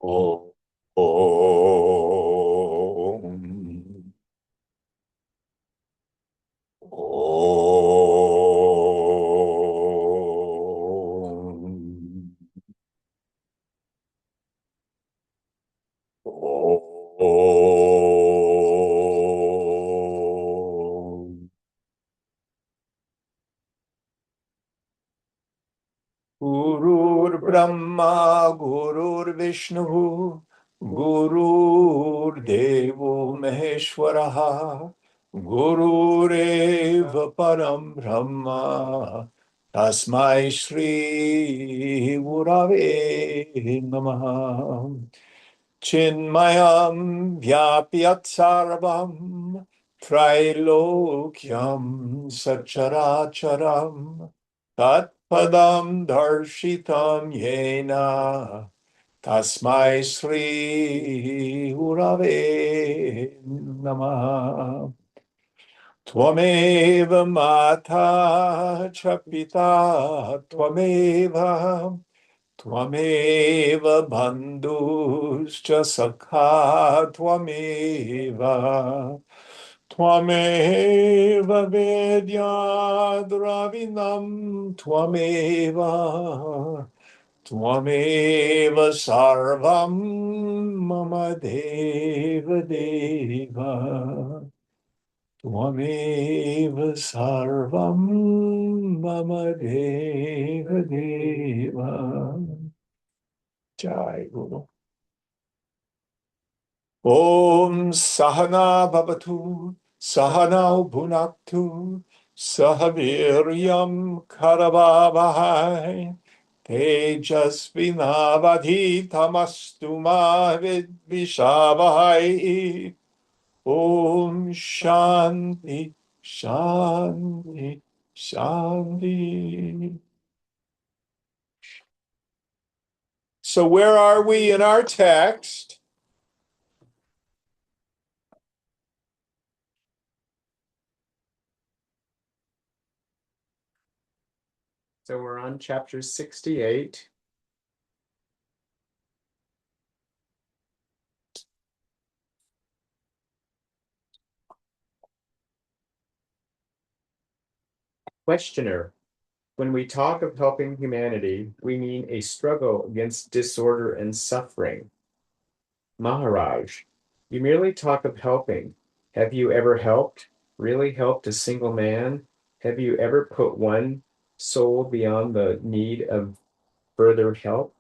Om. Om. Om. Gurur Brahma, Gurur Vishnu, Gurur Devo Maheshwaraha, Gurureva Param Brahma, Tasmai Shri Gurave Namaha. Chinmayam Vyapyat Sarvam, Trilokyam Sacharacharam, Tatpadam Darshitam Yena, Tasmai Sri Gurave Namaha. Tvameva Mata Chapita Tvameva Tvameva bandhuscha sakha tvameva Tvameva vedya dravinam tvameva Tvameva sarvam mama deva deva Tvameva sarvam mama deva deva. Jai Guru. Om Sahana Bhavatu, Sahana Bhunaktu, Sahaviryam Karavavahai, Tejasvinavadhitamastu ma vidvishavahai. Om Shanti, Shanti, Shanti. So where are we in our text? So we're on chapter 68. Questioner. When we talk of helping humanity, we mean a struggle against disorder and suffering. Maharaj, you merely talk of helping. Have you ever helped? Really helped a single man? Have you ever put one soul beyond the need of further help?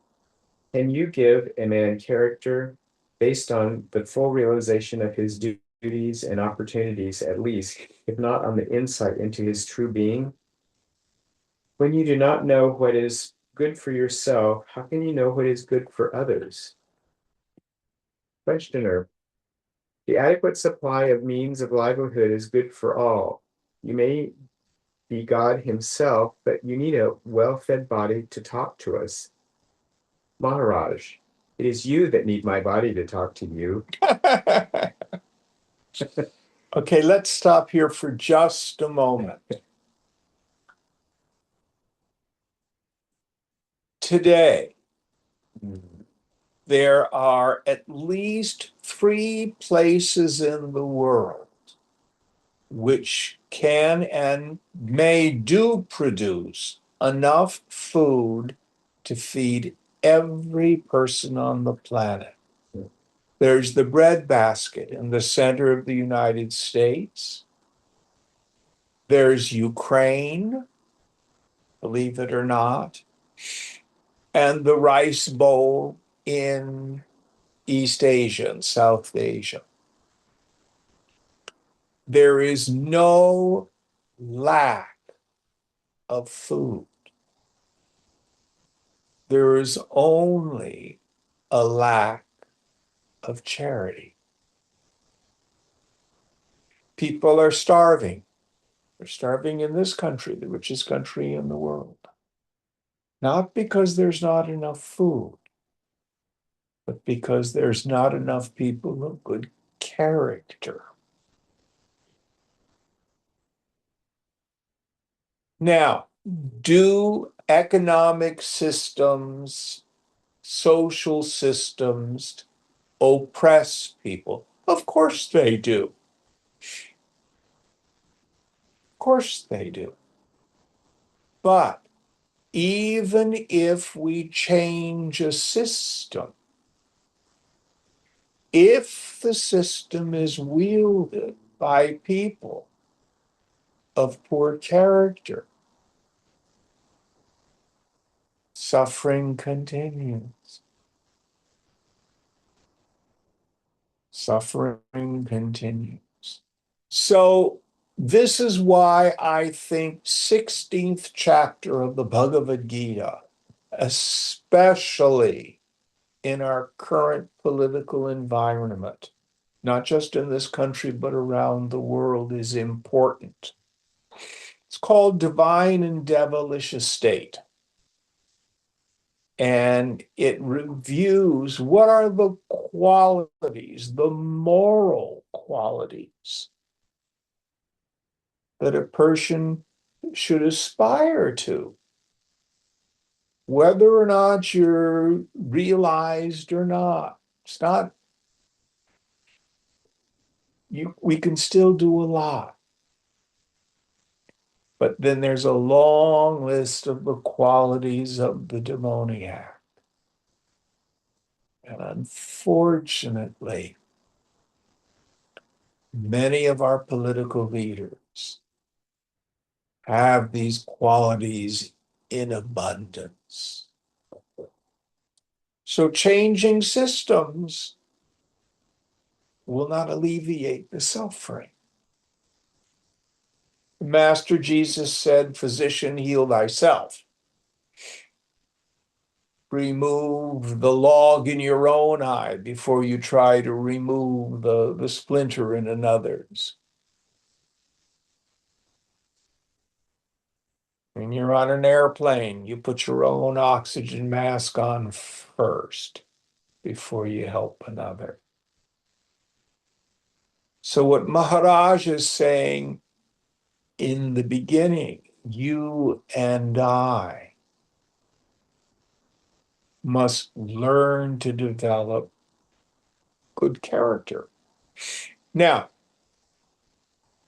Can you give a man character based on the full realization of his duties and opportunities, at least, if not on the insight into his true being? When you do not know what is good for yourself, how can you know what is good for others? Questioner. The adequate supply of means of livelihood is good for all. You may be God himself, but you need a well-fed body to talk to us. Maharaj, it is you that need my body to talk to you. Okay, let's stop here for just a moment. Today, there are at least 3 places in the world which can and may do produce enough food to feed every person on the planet. There's the breadbasket in the center of the United States. There's Ukraine, believe it or not, and the rice bowl in East Asia and South Asia. There is no lack of food. There is only a lack of charity. People are starving. They're starving in this country, the richest country in the world. Not because there's not enough food, but because there's not enough people of good character. Now, do economic systems social systems oppress people. Of course they do. Of course they do. But even if we change a system, if the system is wielded by people of poor character, suffering continues. Suffering continues. So this is why I think 16th chapter of the Bhagavad Gita, especially in our current political environment, not just in this country, but around the world, is important. It's called Divine and Devilish Estate. And it reviews what are the qualities, the moral qualities that a person should aspire to, whether or not you're realized or not. It's not, we can still do a lot. But then there's a long list of the qualities of the demoniac. And unfortunately, many of our political leaders have these qualities in abundance. So changing systems will not alleviate the suffering. Master Jesus said, "Physician, heal thyself." Remove the log in your own eye before you try to remove the splinter in another's. When you're on an airplane, you put your own oxygen mask on first before you help another. So what Maharaj is saying, in the beginning, you and I must learn to develop good character. Now,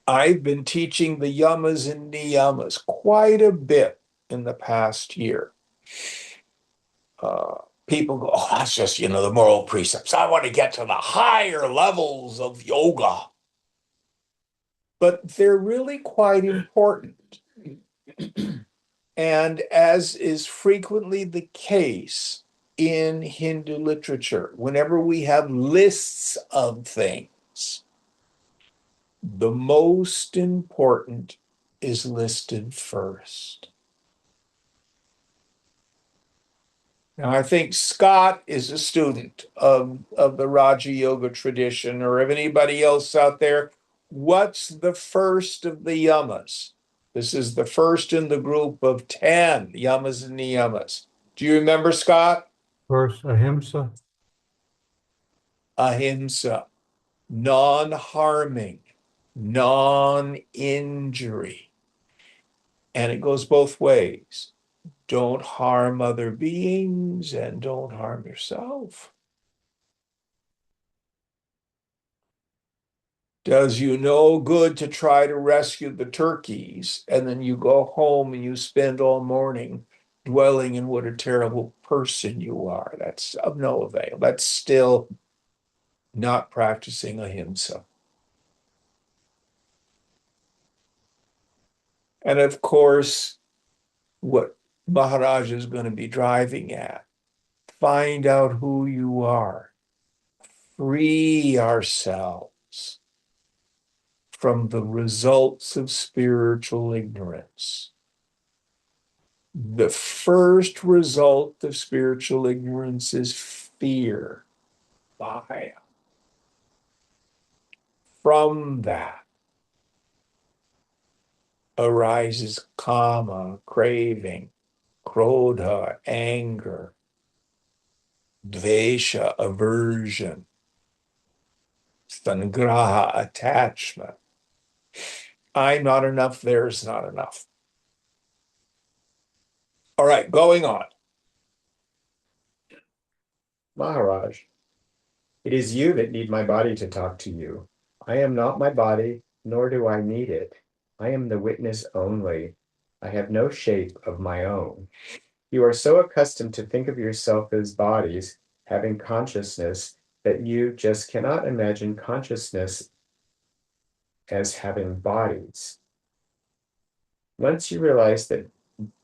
I've been teaching the yamas and niyamas quite a bit in the past year. People go, "Oh, that's just, the moral precepts. I want to get to the higher levels of yoga." But they're really quite important. And as is frequently the case in Hindu literature, whenever we have lists of things, the most important is listed first. Now, I think Scott is a student of the Raja Yoga tradition, or of anybody else out there. What's the first of the yamas? This is the first in the group of 10 yamas and niyamas. Do you remember, Scott? First, ahimsa. Ahimsa, non-harming, non-injury. And it goes both ways. Don't harm other beings and don't harm yourself. Does you no good to try to rescue the turkeys, and then you go home and you spend all morning dwelling in what a terrible person you are. That's of no avail. That's still not practicing ahimsa. And of course, what Maharaj is going to be driving at, find out who you are, free ourselves from the results of spiritual ignorance. The first result of spiritual ignorance is fear, bhaya. From that arises kama, craving, krodha, anger, dvesha, aversion, sangraha, attachment. I'm not enough, there's not enough. All right, going on. Maharaj, it is you that need my body to talk to you. I am not my body, nor do I need it. I am the witness only. I have no shape of my own. You are so accustomed to think of yourself as bodies, having consciousness, that you just cannot imagine consciousness as having bodies. Once you realize that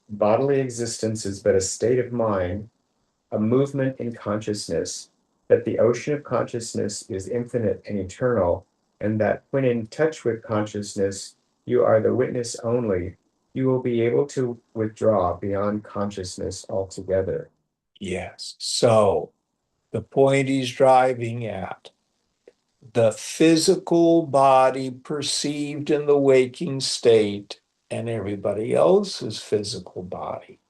bodily existence is but a state of mind, a movement in consciousness, that the ocean of consciousness is infinite and eternal, and that when in touch with consciousness, you are the witness only, you will be able to withdraw beyond consciousness altogether. Yes. So the point he's driving at, the physical body perceived in the waking state and everybody else's physical body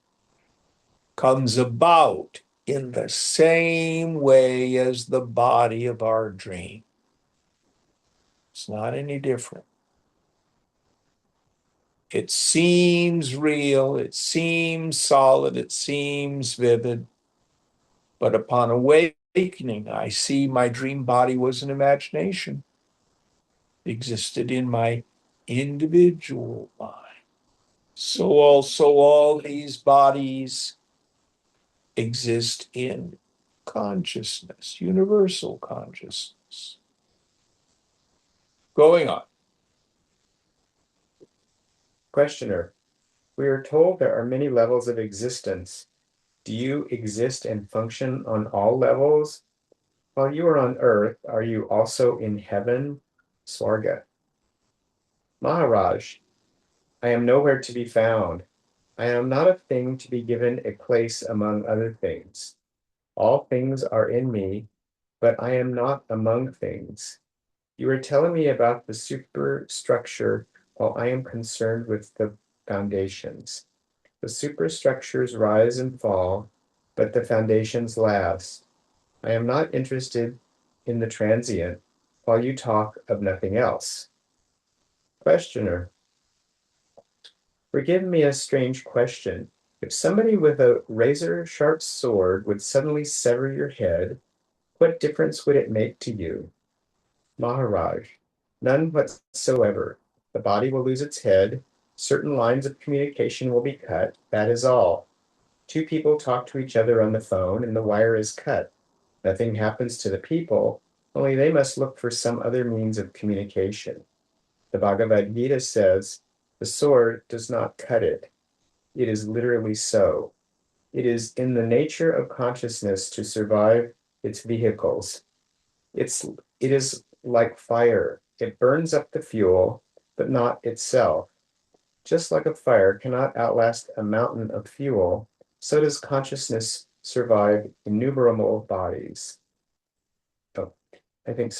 comes about in the same way as the body of our dream. It's not any different. It seems real, it seems solid, it seems vivid, but upon awakening, I see my dream body was an imagination, it existed in my individual mind. So also all these bodies exist in consciousness, universal consciousness. Going on. Questioner, we are told there are many levels of existence. Do you exist and function on all levels? While you are on earth, are you also in heaven, Swarga? Maharaj, I am nowhere to be found. I am not a thing to be given a place among other things. All things are in me, but I am not among things. You are telling me about the superstructure while I am concerned with the foundations. The superstructures rise and fall, but the foundations last. I am not interested in the transient while you talk of nothing else. Questioner, forgive me a strange question. If somebody with a razor sharp sword would suddenly sever your head, what difference would it make to you? Maharaj, none whatsoever. The body will lose its head. Certain lines of communication will be cut. That is all. Two people talk to each other on the phone and the wire is cut. Nothing happens to the people, only they must look for some other means of communication. The Bhagavad Gita says, the sword does not cut it. It is literally so. It is in the nature of consciousness to survive its vehicles. It's, it is like fire. It burns up the fuel, but not itself. Just like a fire cannot outlast a mountain of fuel, so does consciousness survive innumerable bodies. Oh, I think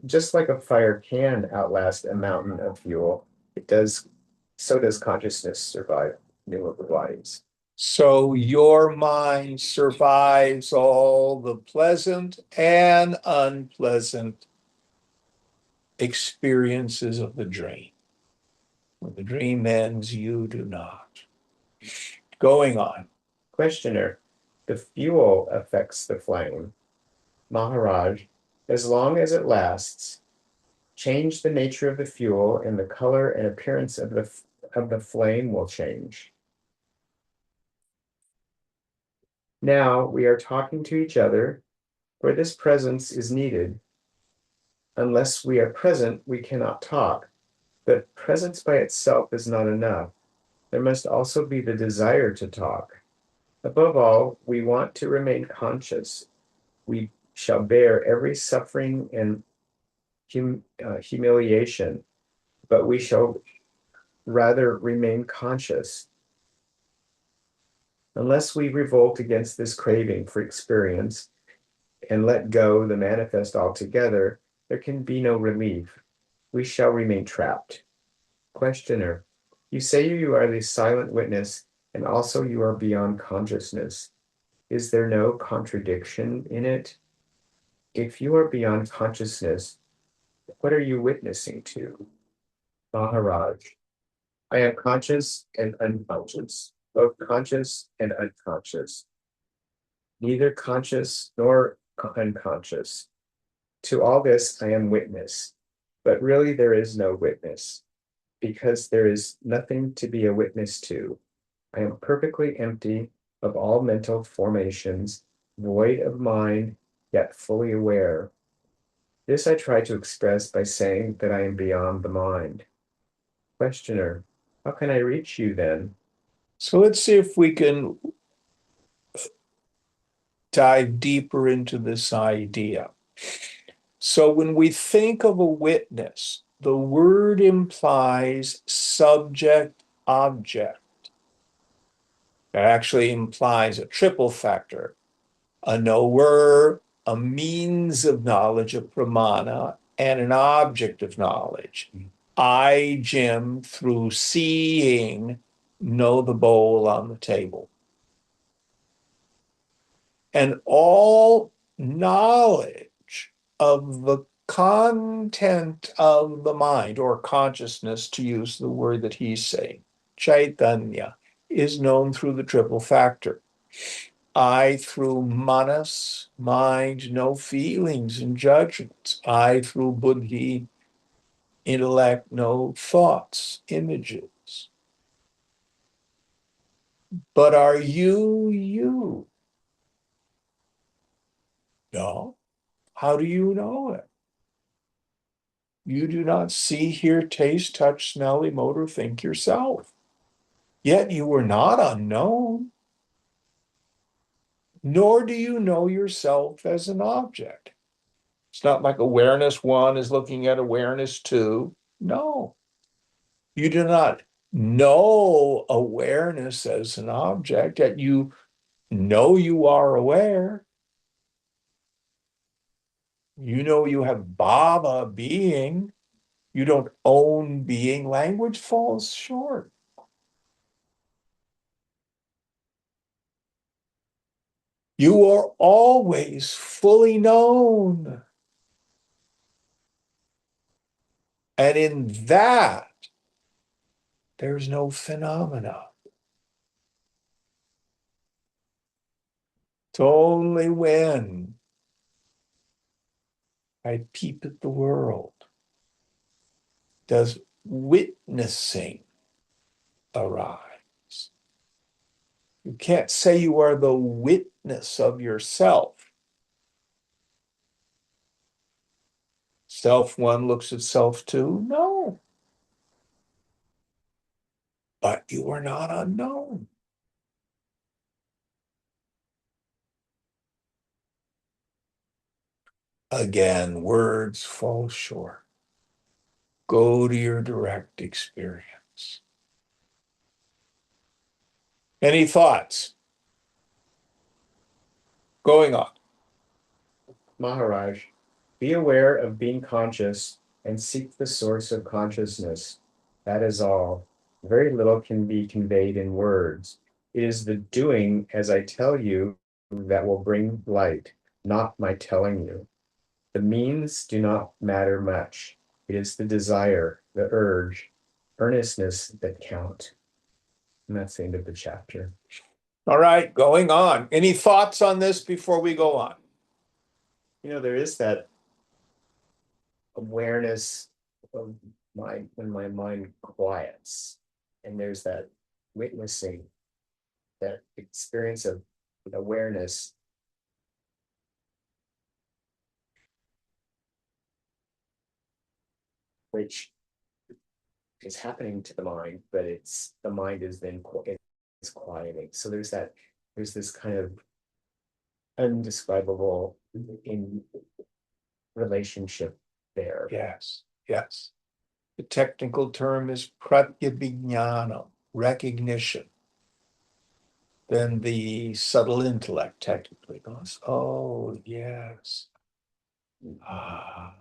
just like a fire can outlast a mountain of fuel, it does, so does consciousness survive innumerable bodies. So your mind survives all the pleasant and unpleasant experiences of the dream. When the dream ends, you do not. Going on. Questioner, the fuel affects the flame. Maharaj, as long as it lasts, change the nature of the fuel and the color and appearance of the flame will change. Now we are talking to each other, for this presence is needed. Unless we are present, we cannot talk. But presence by itself is not enough. There must also be the desire to talk. Above all, we want to remain conscious. We shall bear every suffering and humiliation, but we shall rather remain conscious. Unless we revolt against this craving for experience and let go the manifest altogether, there can be no relief. We shall remain trapped. Questioner, you say you are the silent witness, and also you are beyond consciousness. Is there no contradiction in it? If you are beyond consciousness, what are you witnessing to? Maharaj, I am conscious and unconscious, both conscious and unconscious. neither conscious nor unconscious. To all this I am witness, but really there is no witness, because there is nothing to be a witness to. I am perfectly empty of all mental formations, void of mind, yet fully aware. This I try to express by saying that I am beyond the mind. Questioner, how can I reach you then? So let's see if we can dive deeper into this idea. So when we think of a witness, the word implies subject object. It actually implies a triple factor, a knower, a means of knowledge, a pramana, and an object of knowledge. I, Jim, through seeing, know the bowl on the table. And all knowledge of the content of the mind or consciousness, to use the word that he's saying, Chaitanya, is known through the triple factor. I, through manas, mind, no feelings and judgments. I, through buddhi, intellect, no thoughts, images. But are you you? No. How do you know it? You do not see, hear, taste, touch, smell, emote, or think yourself. Yet you are not unknown, nor do you know yourself as an object. It's not like awareness one is looking at awareness two. No, you do not know awareness as an object, yet you know you are aware. You know you have bhava being. You don't own being. Language falls short. You are always fully known. And in that, there's no phenomena. It's only when I peep at the world does witnessing arise. You can't say you are the witness of yourself. Self one looks at self two. No, but you are not unknown. Again, words fall short. Go to your direct experience. Any thoughts? Going on. Maharaj, be aware of being conscious and seek the source of consciousness. That is all. Very little can be conveyed in words. It is the doing as I tell you that will bring light, not my telling you. The means do not matter much. It is the desire, the urge, earnestness that count. And that's the end of the chapter. All right, going on. Any thoughts on this before we go on? There is that awareness of when my mind quiets, and there's that witnessing, that experience of awareness, which is happening to the mind, but it's the mind is then it's quieting. So there's this kind of undescribable in relationship there. Yes, yes. The technical term is pratyabhijnana, recognition. Then the subtle intellect technically goes, oh, yes. Ah.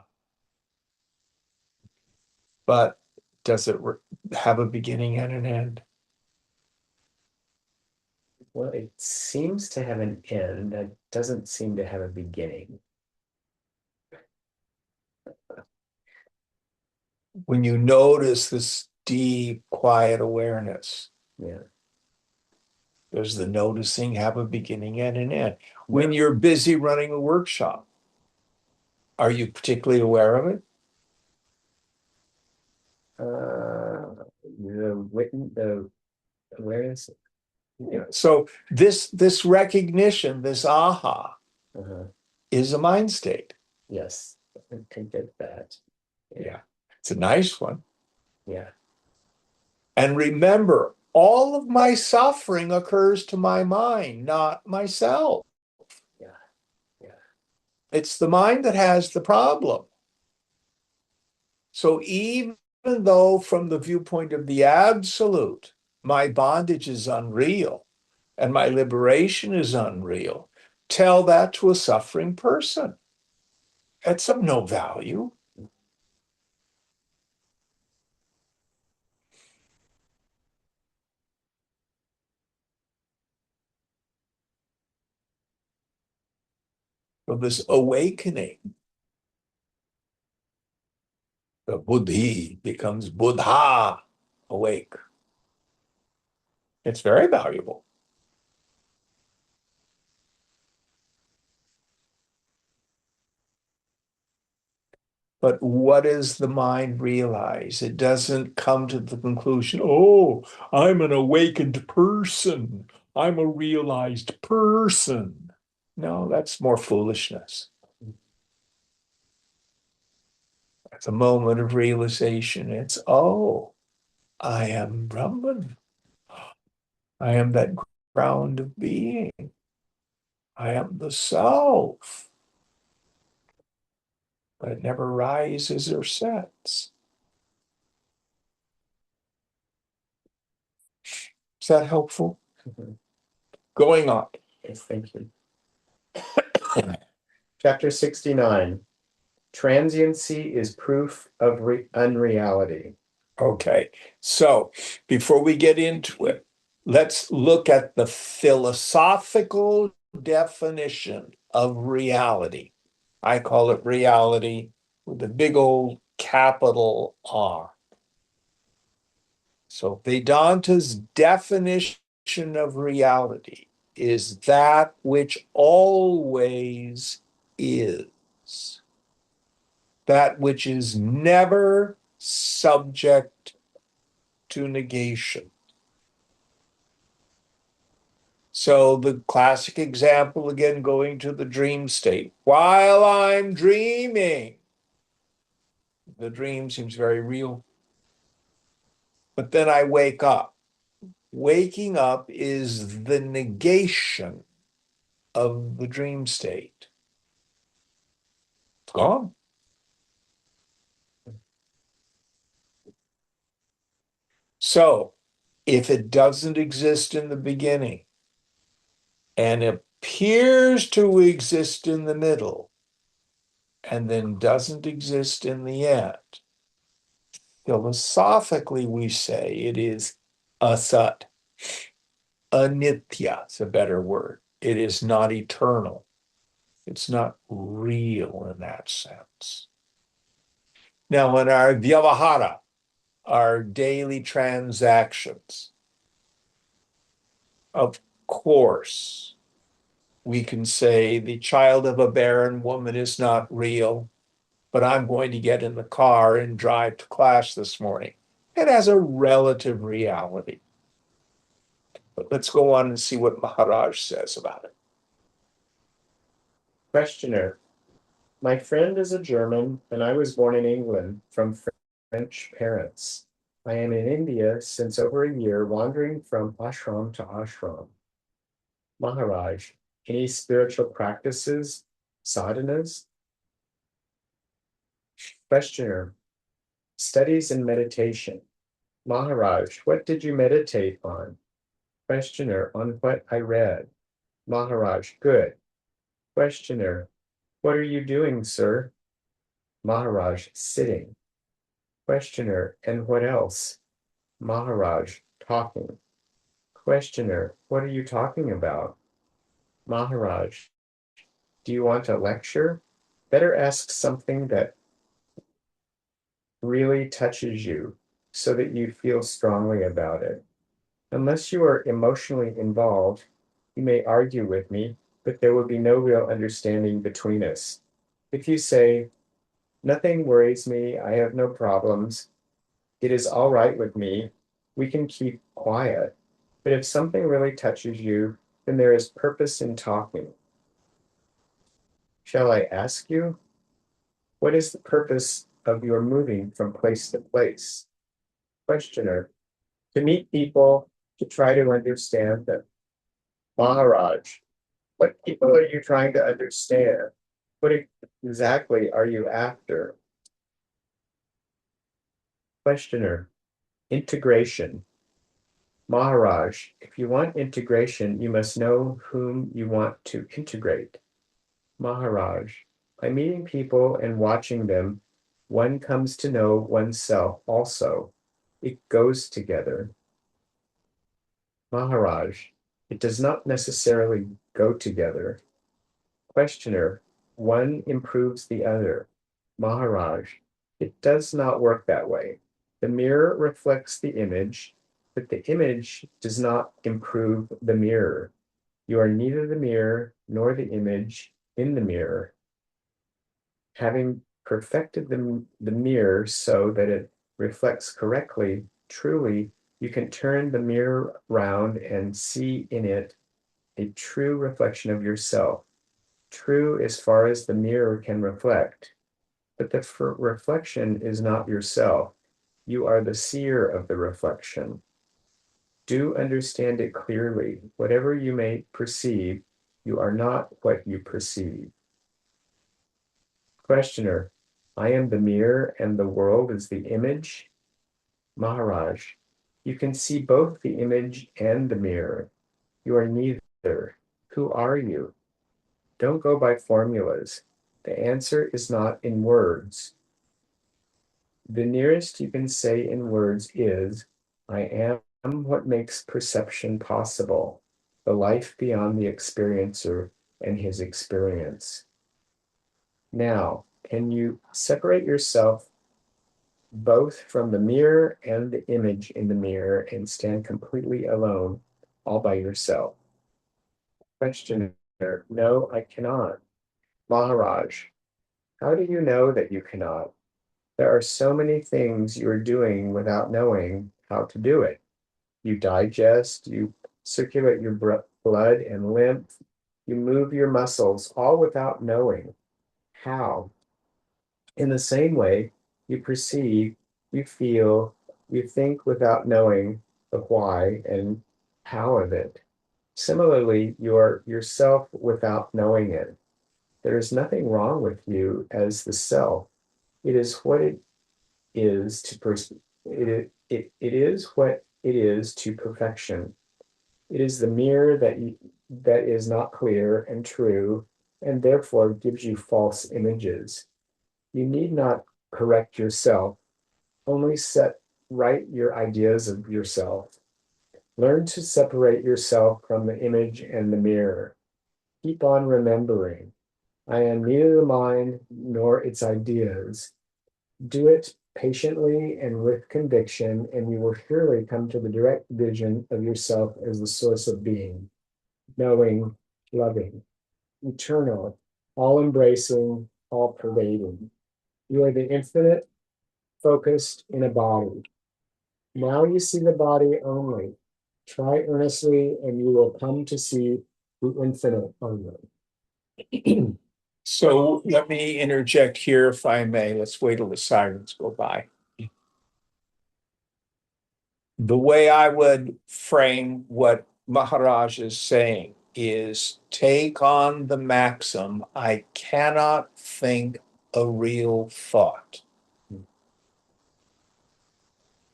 But does it have a beginning and an end? Well, it seems to have an end that doesn't seem to have a beginning. When you notice this deep, quiet awareness, Yeah. Does the noticing have a beginning and an end? When you're busy running a workshop, are you particularly aware of it? The awareness. Yeah. So this recognition, this aha, Uh-huh. is a mind state. Yes, I can get that. Yeah. It's a nice one. Yeah. And remember, all of my suffering occurs to my mind, not myself. Yeah. Yeah. It's the mind that has the problem. So even though from the viewpoint of the absolute, my bondage is unreal and my liberation is unreal, tell that to a suffering person. It's of no value. So this awakening, the buddhi becomes buddha, awake. It's very valuable. But what does the mind realize? It doesn't come to the conclusion, oh, I'm an awakened person. I'm a realized person. No, that's more foolishness. At the moment of realization, it's, oh, I am Brahman. I am that ground of being. I am the self. But it never rises or sets. Is that helpful? Mhm. Going on. Yes, thank you. Chapter 69. Transiency is proof of unreality. Okay, so before we get into it, let's look at the philosophical definition of reality. I call it reality with a big old capital R. So Vedanta's definition of reality is that which always is, that which is never subject to negation. So the classic example, again, going to the dream state. While I'm dreaming, the dream seems very real. But then I wake up. Waking up is the negation of the dream state. It's gone. So if it doesn't exist in the beginning and appears to exist in the middle and then doesn't exist in the end, philosophically we say it is asat. Anitya is a better word. It is not eternal. It's not real in that sense. Now, in our vyavahara, our daily transactions, of course, we can say the child of a barren woman is not real, but I'm going to get in the car and drive to class this morning. It has a relative reality. But let's go on and see what Maharaj says about it. Questioner. My friend is a German, and I was born in England from French parents. I am in India since over a year, wandering from ashram to ashram. Maharaj, any spiritual practices, sadhanas? Questioner, studies and meditation. Maharaj, what did you meditate on? Questioner, on what I read. Maharaj, good. Questioner, what are you doing, sir? Maharaj, sitting. Questioner, and what else? Maharaj, talking. Questioner, what are you talking about? Maharaj, do you want a lecture? Better ask something that really touches you so that you feel strongly about it. Unless you are emotionally involved, you may argue with me, but there will be no real understanding between us. If you say, nothing worries me, I have no problems, it is all right with me, we can keep quiet. But if something really touches you, then there is purpose in talking. Shall I ask you, what is the purpose of your moving from place to place? Questioner, to meet people, to try to understand them. Maharaj, what people are you trying to understand? What exactly are you after? Questioner, integration. Maharaj, if you want integration, you must know whom you want to integrate. Maharaj, by meeting people and watching them, one comes to know oneself also. It goes together. Maharaj, it does not necessarily go together. Questioner, one improves the other. Maharaj, it does not work that way. The mirror reflects the image, but the image does not improve the mirror. You are neither the mirror nor the image in the mirror. Having perfected the mirror so that it reflects correctly, truly, you can turn the mirror round and see in it a true reflection of yourself, true as far as the mirror can reflect. But the reflection is not yourself. You are the seer of the reflection. Do understand it clearly. Whatever you may perceive, you are not what you perceive. Questioner, I am the mirror and the world is the image. Maharaj, you can see both the image and the mirror. You are neither. Who are you? Don't go by formulas. The answer is not in words. The nearest you can say in words is, I am what makes perception possible, the life beyond the experiencer and his experience. Now, can you separate yourself both from the mirror and the image in the mirror and stand completely alone, all by yourself? Questioner, no, I cannot. Maharaj, how do you know that you cannot? There are so many things you are doing without knowing how to do it. You digest, you circulate your blood and lymph, you move your muscles, all without knowing how. In the same way, you perceive, you feel, you think without knowing the why and how of it. Similarly, you are yourself without knowing it. There is nothing wrong with you as the self. It is what it is to it is what it is to perfection. It is the mirror that is not clear and true, and therefore gives you false images. You need not correct yourself, only set right your ideas of yourself. Learn to separate yourself from the image and the mirror. Keep on remembering, I am neither the mind nor its ideas. Do it patiently and with conviction, and you will surely come to the direct vision of yourself as the source of being, knowing, loving, eternal, all embracing, all pervading. You are the infinite focused in a body. Now you see the body only. Try earnestly, and you will come to see the infinite only. So let me interject here, if I may. Let's wait till the sirens go by. The way I would frame what Maharaj is saying is take on the maxim, I cannot think a real thought.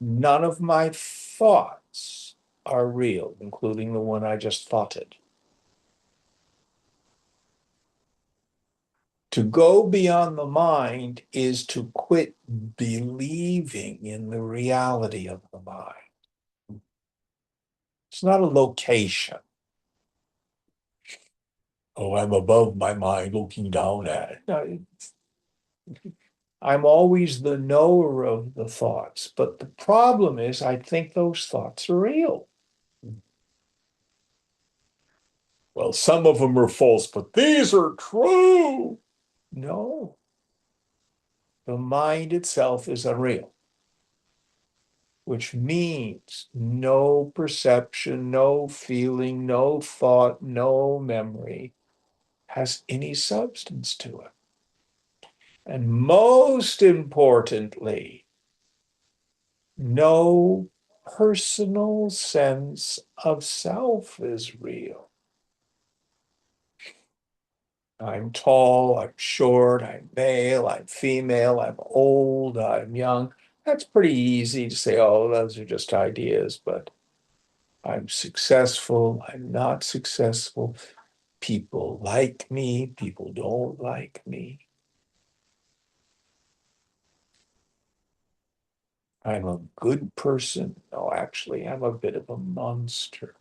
None of my thoughts are real, including the one I just thoughted. To go beyond the mind is to quit believing in the reality of the mind. It's not a location. Oh, I'm above my mind looking down at it. No, I'm always the knower of the thoughts. But the problem is, I think those thoughts are real. Well, some of them are false, but these are true. No, the mind itself is unreal, which means no perception, no feeling, no thought, no memory has any substance to it. And most importantly, no personal sense of self is real. I'm tall, I'm short, I'm male, I'm female, I'm old, I'm young. That's pretty easy to say, oh, those are just ideas, but I'm successful, I'm not successful. People like me, people don't like me. I'm a good person. No, actually, I'm a bit of a monster.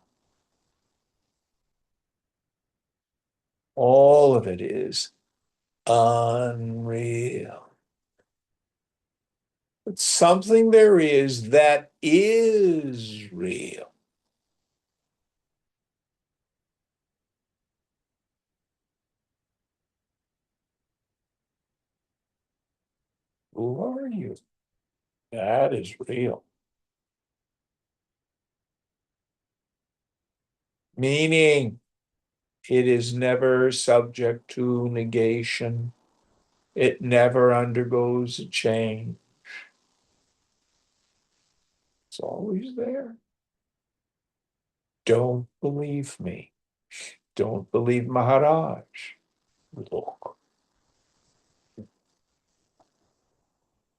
All of it is unreal. But something there is that is real. Who are you? That is real. Meaning it is never subject to negation. It never undergoes a change. It's always there. Don't believe me. Don't believe Maharaj. Look.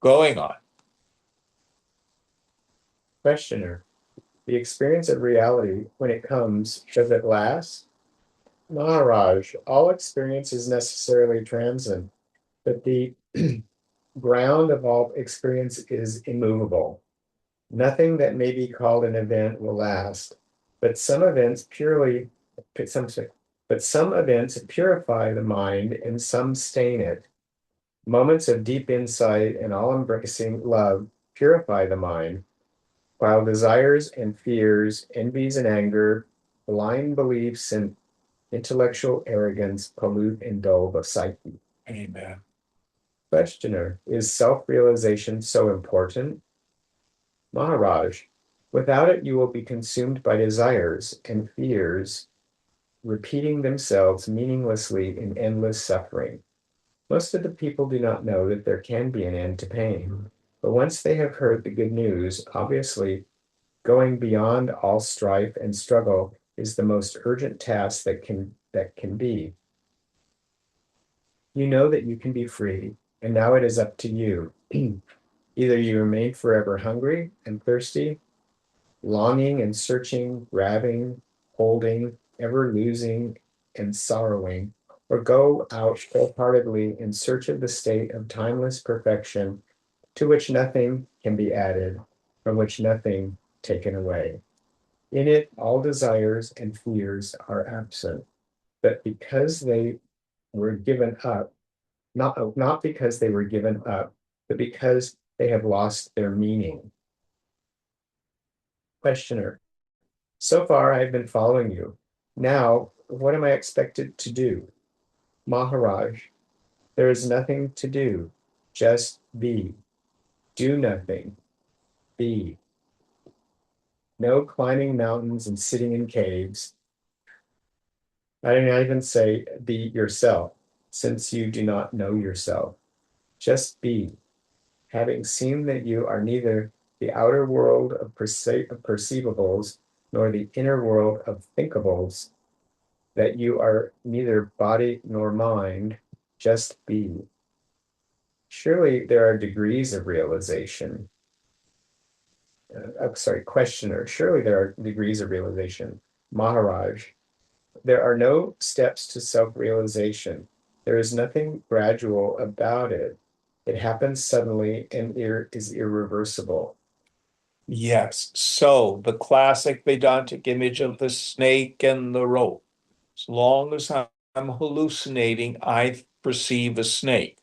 Going on. Questioner. The experience of reality, when it comes, does it last? Maharaj, all experience is necessarily transient, but the ground of all experience is immovable. Nothing that may be called an event will last, but some events purely, some, but some events purify the mind and some stain it. Moments of deep insight and all-embracing love purify the mind, while desires and fears, envies and anger, blind beliefs and intellectual arrogance pollute and dull the psyche. Amen. Questioner, is self-realization so important? Maharaj, without it you will be consumed by desires and fears, repeating themselves meaninglessly in endless suffering. Most of the people do not know that there can be an end to pain, but once they have heard the good news, obviously, going beyond all strife and struggle is the most urgent task that can be. You know that you can be free, and now it is up to you. Either you remain forever hungry and thirsty, longing and searching, grabbing, holding, ever losing and sorrowing, or go out wholeheartedly in search of the state of timeless perfection to which nothing can be added, from which nothing taken away. In it, all desires and fears are absent, but because they were given up, not because they were given up, but because they have lost their meaning. Questioner, so far I have been following you. Now, what am I expected to do? Maharaj, there is nothing to do. Just be. Do nothing. Be. No climbing mountains and sitting in caves. I did not even say be yourself, since you do not know yourself. Just be. Having seen that you are neither the outer world of perceivables nor the inner world of thinkables, that you are neither body nor mind, just be. Surely there are degrees of realization. I'm sorry, questioner. Surely there are degrees of realization. Maharaj, there are no steps to self-realization. There is nothing gradual about it. It happens suddenly and is irreversible. Yes. So the classic Vedantic image of the snake and the rope. As long as I'm hallucinating, I perceive a snake.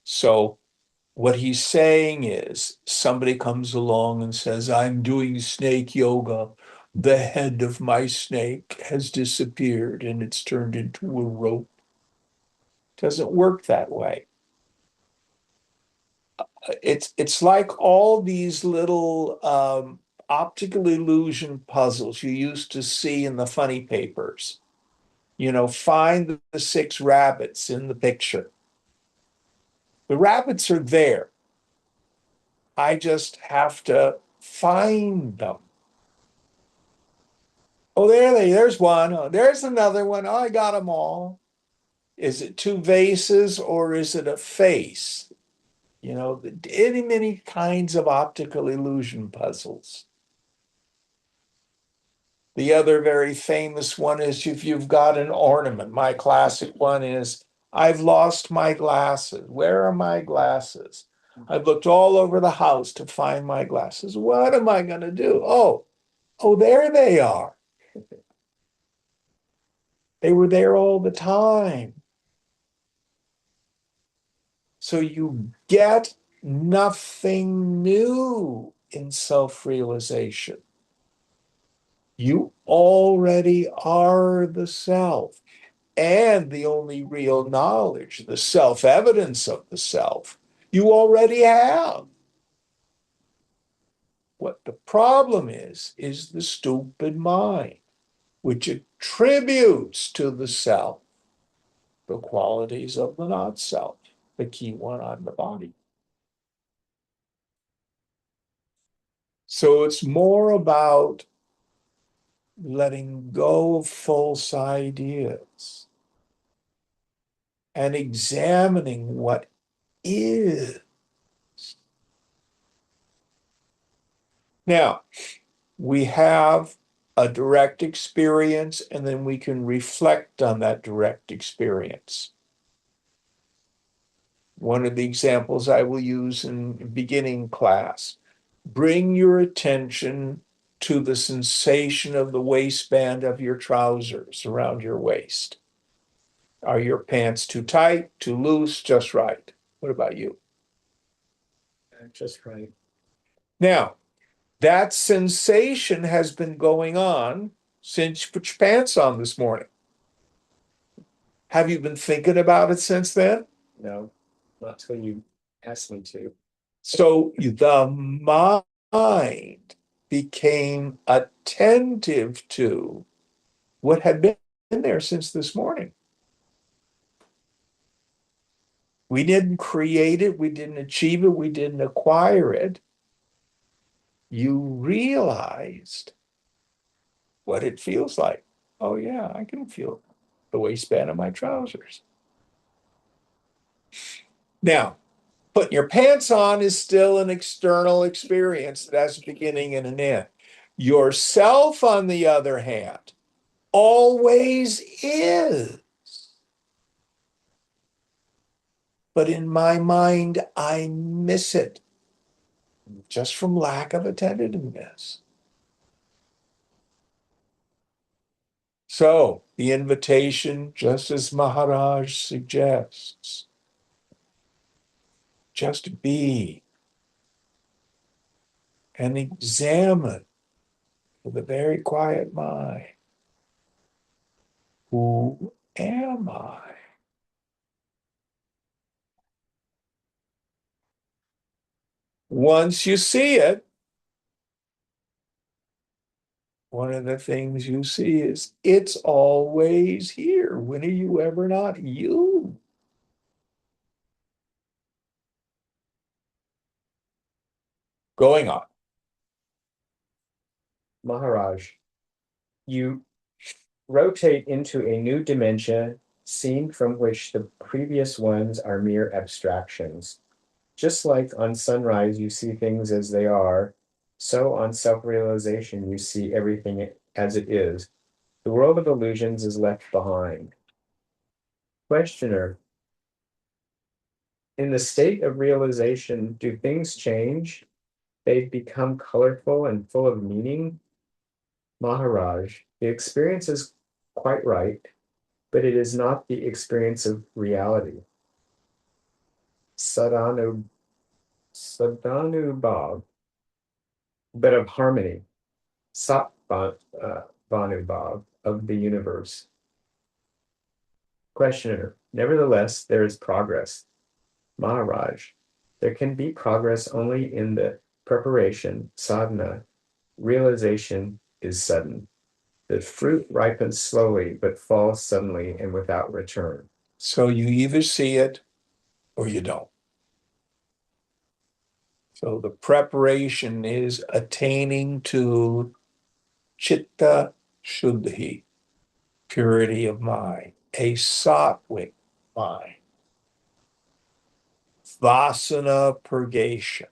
So what he's saying is somebody comes along and says, I'm doing snake yoga. The head of my snake has disappeared and it's turned into a rope. Doesn't work that way. It's like all these little optical illusion puzzles you used to see in the funny papers. You know, find the six rabbits in the picture. The rabbits are there. I just have to find them. Oh, there's one. Oh, there's another one. Oh, I got them all. Is it two vases or is it a face? You know, many kinds of optical illusion puzzles. The other very famous one is if you've got an ornament. My classic one is I've lost my glasses. Where are my glasses? I've looked all over the house to find my glasses. What am I going to do? Oh, there they are. They were there all the time. So you get nothing new in self-realization. You already are the self. And the only real knowledge, the self-evidence of the self, you already have. What the problem is the stupid mind, which attributes to the self the qualities of the not self, the key one on the body. So it's more about letting go of false ideas and examining what is. Now, we have a direct experience, and then we can reflect on that direct experience. One of the examples I will use in beginning class, bring your attention to the sensation of the waistband of your trousers around your waist. Are your pants too tight, too loose, just right? What about you? Just right. Now, that sensation has been going on since you put your pants on this morning. Have you been thinking about it since then? No, not till you asked me to. So the mind became attentive to what had been there since this morning. We didn't create it, we didn't achieve it, we didn't acquire it. You realized what it feels like. Oh, yeah, I can feel the waistband of my trousers. Now, putting your pants on is still an external experience that has a beginning and an end. Yourself, on the other hand, always is. But in my mind, I miss it just from lack of attentiveness. So the invitation, just as Maharaj suggests, just be and examine with a very quiet mind. Who am I? Once you see it, one of the things you see is it's always here. When are you ever not you? Going on. Maharaj, you rotate into a new dimension, seen from which the previous ones are mere abstractions. Just like on sunrise, you see things as they are, so on self-realization, you see everything as it is. The world of illusions is left behind. Questioner, in the state of realization, do things change? They become colorful and full of meaning? Maharaj, the experience is quite right, but it is not the experience of reality. Sadhanu, Sadhanubhav, but of harmony. Bhanubhav of the universe. Questioner, nevertheless, there is progress. Maharaj, there can be progress only in the preparation, sadhana. Realization is sudden. The fruit ripens slowly, but falls suddenly and without return. So you either see it or you don't. So the preparation is attaining to chitta shuddhi, purity of mind, a sattvic mind, vasana purgation.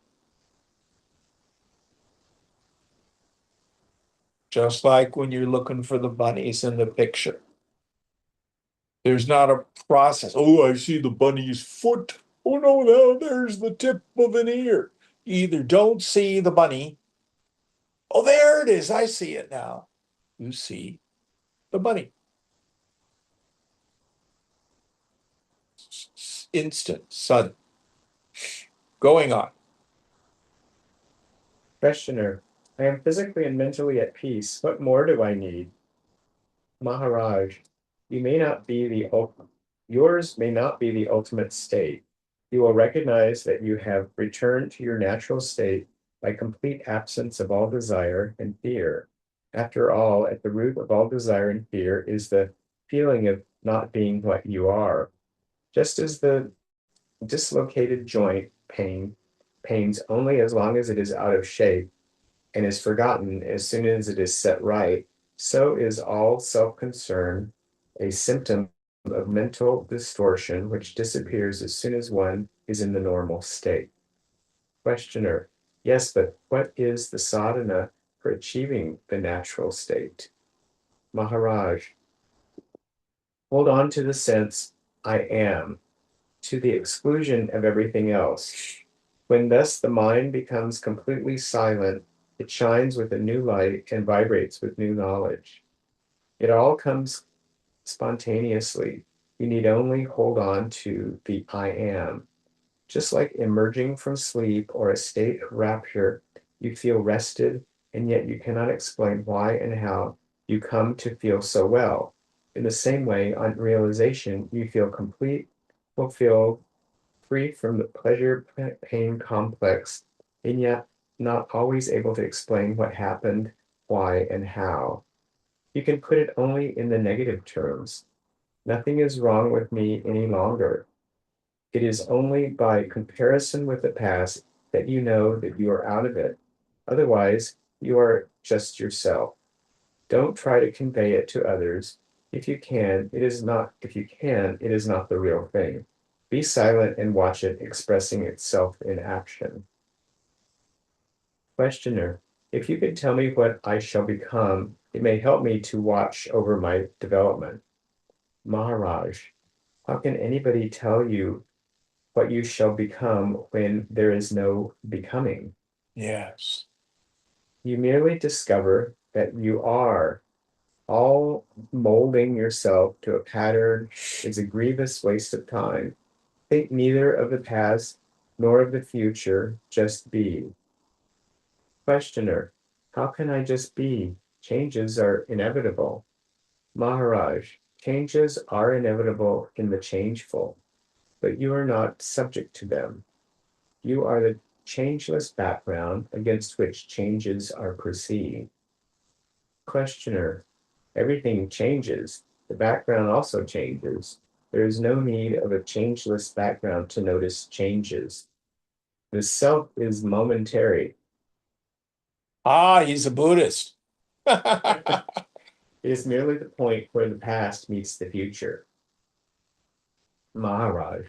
Just like when you're looking for the bunnies in the picture. There's not a process. Oh, I see the bunny's foot. Oh no, now there's the tip of an ear. You either don't see the bunny. Oh, there it is. I see it now. You see the bunny. Instant, sudden. Going on. Questioner, I am physically and mentally at peace. What more do I need? Maharaj, you may not be yours may not be the ultimate state. You will recognize that you have returned to your natural state by complete absence of all desire and fear. After all, at the root of all desire and fear is the feeling of not being what you are. Just as the dislocated joint pains only as long as it is out of shape and is forgotten as soon as it is set right, so is all self-concern a symptom of mental distortion which disappears as soon as one is in the normal state. Questioner, yes, but what is the sadhana for achieving the natural state? Maharaj, hold on to the sense I am, to the exclusion of everything else. When thus the mind becomes completely silent, it shines with a new light and vibrates with new knowledge. It all comes spontaneously. You need only hold on to the I am. Just like emerging from sleep or a state of rapture, you feel rested, and yet you cannot explain why and how you come to feel so well. In the same way, on realization, you feel complete, fulfilled, free from the pleasure pain complex, and yet not always able to explain what happened, why, and how. You can put it only in the negative terms. Nothing is wrong with me any longer. It is only by comparison with the past that you know that you are out of it. Otherwise, you are just yourself. Don't try to convey it to others. If you can, it is not the real thing. Be silent and watch it expressing itself in action. Questioner, if you could tell me what I shall become, it may help me to watch over my development. Maharaj, how can anybody tell you what you shall become when there is no becoming? Yes. You merely discover that you are. All molding yourself to a pattern is a grievous waste of time. Think neither of the past nor of the future, just be. Questioner, how can I just be? Changes are inevitable. Maharaj, changes are inevitable in the changeful, but you are not subject to them. You are the changeless background against which changes are perceived. Questioner, everything changes. The background also changes. There is no need of a changeless background to notice changes. The self is momentary. Ah, he's a Buddhist. It is merely the point where the past meets the future. Maharaj.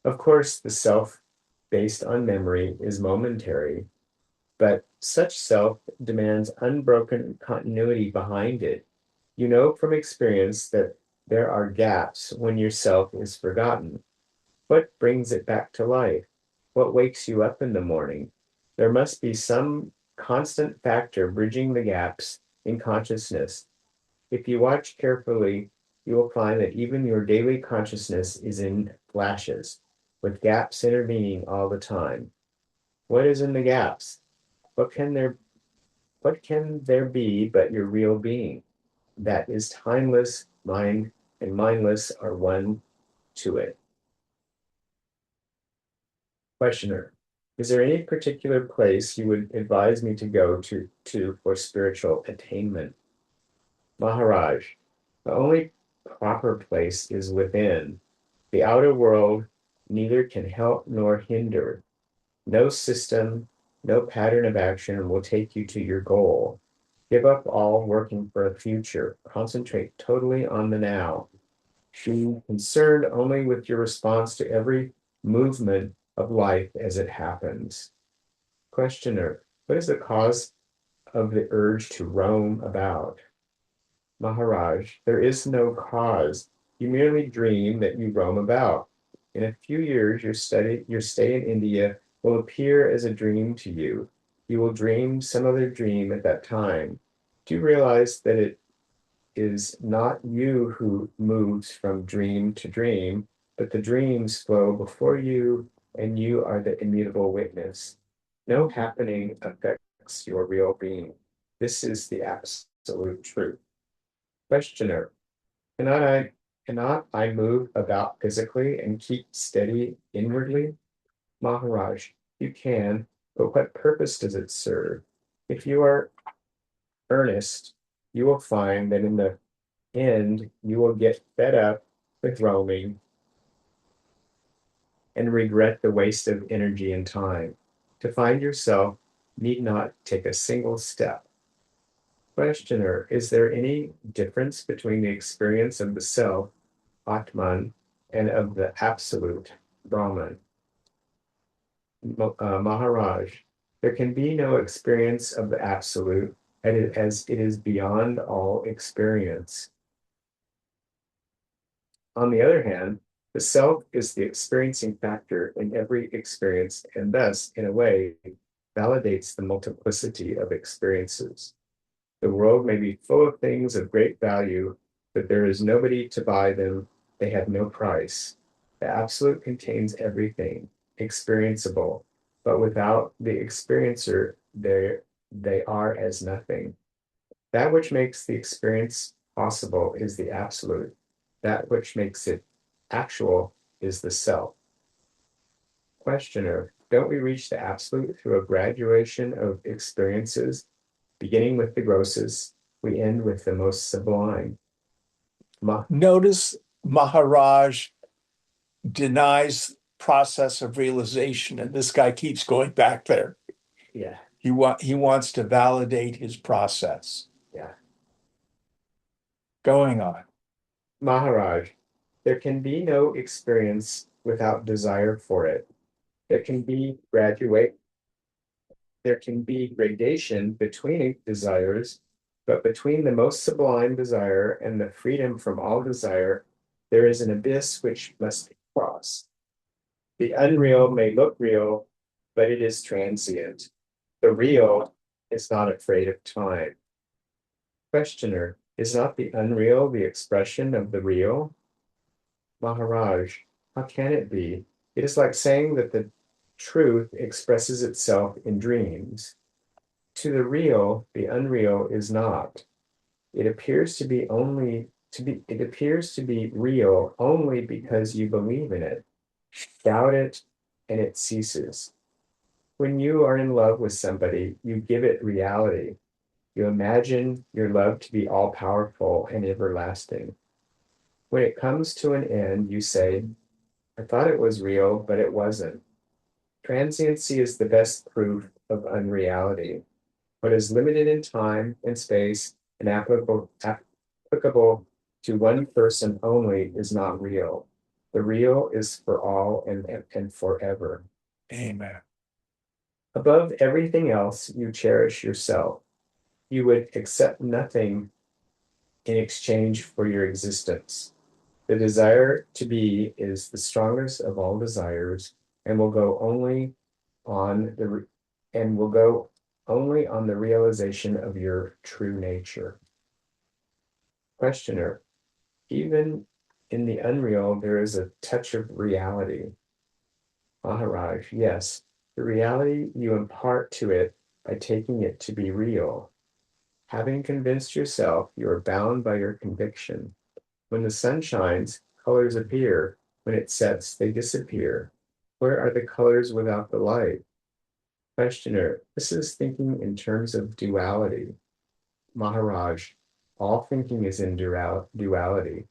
Of course, the self based on memory is momentary, but such self demands unbroken continuity behind it. You know from experience that there are gaps when yourself is forgotten. What brings it back to life? What wakes you up in the morning? There must be some constant factor bridging the gaps in consciousness. If you watch carefully, you will find that even your daily consciousness is in flashes, with gaps intervening all the time. What is in the gaps? What can there What can there be but your real being? That is timeless, mind and mindless are one to it. Questioner, is there any particular place you would advise me to go to for spiritual attainment? Maharaj, the only proper place is within. The outer world neither can help nor hinder. No system, no pattern of action will take you to your goal. Give up all working for a future. Concentrate totally on the now. Be concerned only with your response to every movement of life as it happens. Questioner, what is the cause of the urge to roam about? Maharaj, there is no cause. You merely dream that you roam about. In a few years, your stay in India will appear as a dream to you. You will dream some other dream at that time. Do you realize that it is not you who moves from dream to dream, but the dreams flow before you, and you are the immutable witness. No happening affects your real being. This is the absolute truth. Questioner, cannot I move about physically and keep steady inwardly? Maharaj, you can, but what purpose does it serve? If you are earnest, you will find that in the end you will get fed up with roaming and regret the waste of energy and time. To find yourself need not take a single step. Questioner, is there any difference between the experience of the self, Atman, and of the absolute, Brahman? Maharaj, there can be no experience of the absolute as it is beyond all experience. On the other hand, the self is the experiencing factor in every experience and thus, in a way, validates the multiplicity of experiences. The world may be full of things of great value, but there is nobody to buy them. They have no price. The absolute contains everything, experienceable, but without the experiencer, they are as nothing. That which makes the experience possible is the absolute. That which makes it actual is the self. Questioner, don't we reach the absolute through a graduation of experiences, beginning with the grossest, we end with the most sublime? Ma- Notice Maharaj denies process of realization, and this guy keeps going back there. yeah, He wants to validate his process. yeah. Going on. Maharaj, there can be no experience without desire for it. There can be graduate there can be gradation between desires, but between the most sublime desire and the freedom from all desire, there is an abyss which must be crossed. The unreal may look real, but it is transient. The real is not afraid of time. Questioner, is not the unreal the expression of the real? Maharaj, how can it be? It is like saying that the truth expresses itself in dreams. To the real, the unreal is not. It appears to be it appears to be real only because you believe in it. Doubt it, and it ceases. When you are in love with somebody, you give it reality. You imagine your love to be all powerful and everlasting. When it comes to an end, you say, I thought it was real, but it wasn't. Transiency is the best proof of unreality. What is limited in time and space and applicable to one person only is not real. The real is for all and forever. Amen. Above everything else, you cherish yourself. You would accept nothing in exchange for your existence. The desire to be is the strongest of all desires and will go only on the and will go only on the realization of your true nature. Questioner, even in the unreal, there is a touch of reality. Maharaj, yes, the reality you impart to it by taking it to be real. Having convinced yourself, you are bound by your conviction. When the sun shines, colors appear. When it sets, they disappear. Where are the colors without the light? Questioner, this is thinking in terms of duality. Maharaj, all thinking is in duality.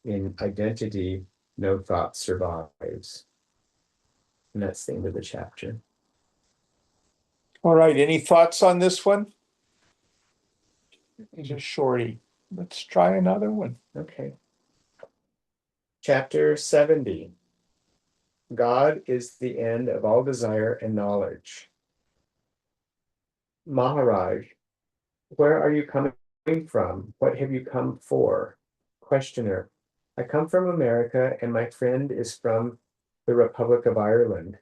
In identity, no thought survives. And that's the end of the chapter. All right, any thoughts on this one? It's a shorty. Let's try another one. Okay. Chapter 70. God is the end of all desire and knowledge. Maharaj, where are you coming from? What have you come for? Questioner, I come from America and my friend is from the Republic of Ireland.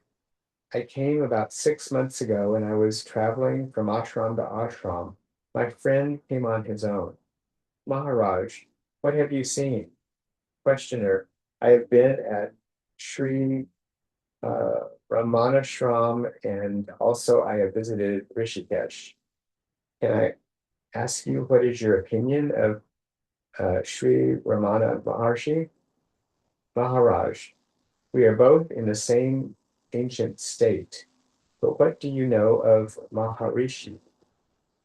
I came about 6 months ago and I was traveling from ashram to ashram. My friend came on his own. Maharaj, what have you seen? Questioner, I have been at Sri Ramanashram and also I have visited Rishikesh. Can I ask you what is your opinion of Sri Ramana Maharshi? Maharaj, we are both in the same ancient state, but what do you know of Maharishi?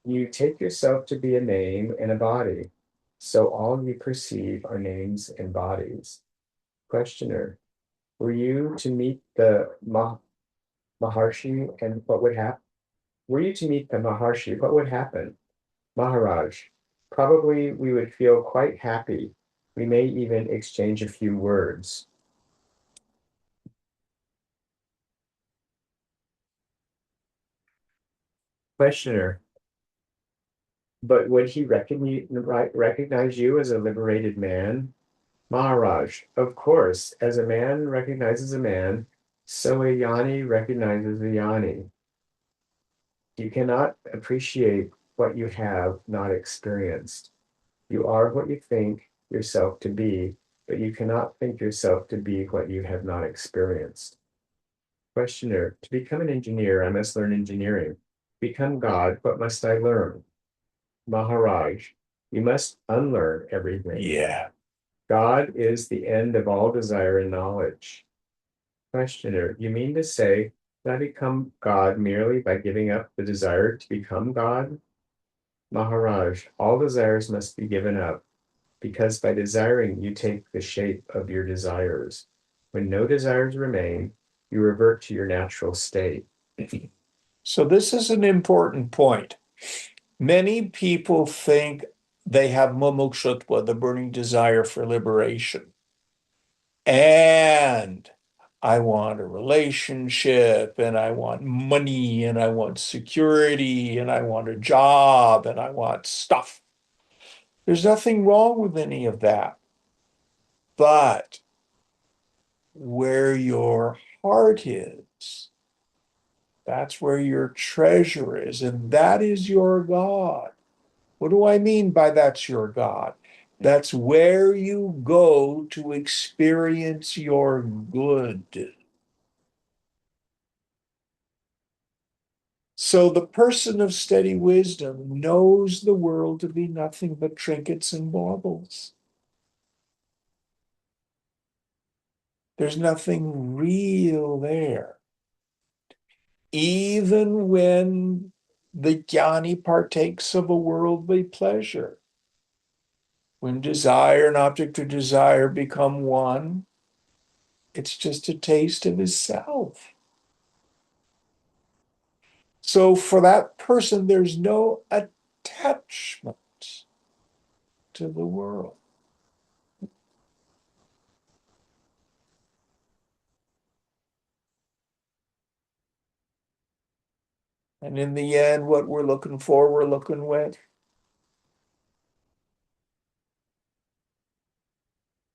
You take yourself to be a name and a body, so all you perceive are names and bodies. Questioner, were you to meet the Maharshi and what would happen? Were you to meet the Maharshi, what would happen? Maharaj, probably we would feel quite happy. We may even exchange a few words. Questioner, but would he recognize you as a liberated man? Maharaj, of course, as a man recognizes a man, so a yani recognizes a yani. You cannot appreciate what you have not experienced. You are what you think yourself to be, but you cannot think yourself to be what you have not experienced. Questioner, to become an engineer, I must learn engineering. Become God, what must I learn? Maharaj, you must unlearn everything. Yeah. God is the end of all desire and knowledge. Questioner, you mean to say that I become God merely by giving up the desire to become God? Maharaj, all desires must be given up, because by desiring you take the shape of your desires. When no desires remain, you revert to your natural state. So this is an important point. Many people think they have mumukshutva, the burning desire for liberation. And I want a relationship, and I want money, and I want security, and I want a job, and I want stuff. There's nothing wrong with any of that. But where your heart is, that's where your treasure is, and that is your God. What do I mean by that's your God? That's where you go to experience your good. So the person of steady wisdom knows the world to be nothing but trinkets and baubles. There's nothing real there. Even when the jnani partakes of a worldly pleasure, when desire and object of desire become one, it's just a taste of his self. So for that person, there's no attachment to the world. And in the end, what we're looking for, we're looking with.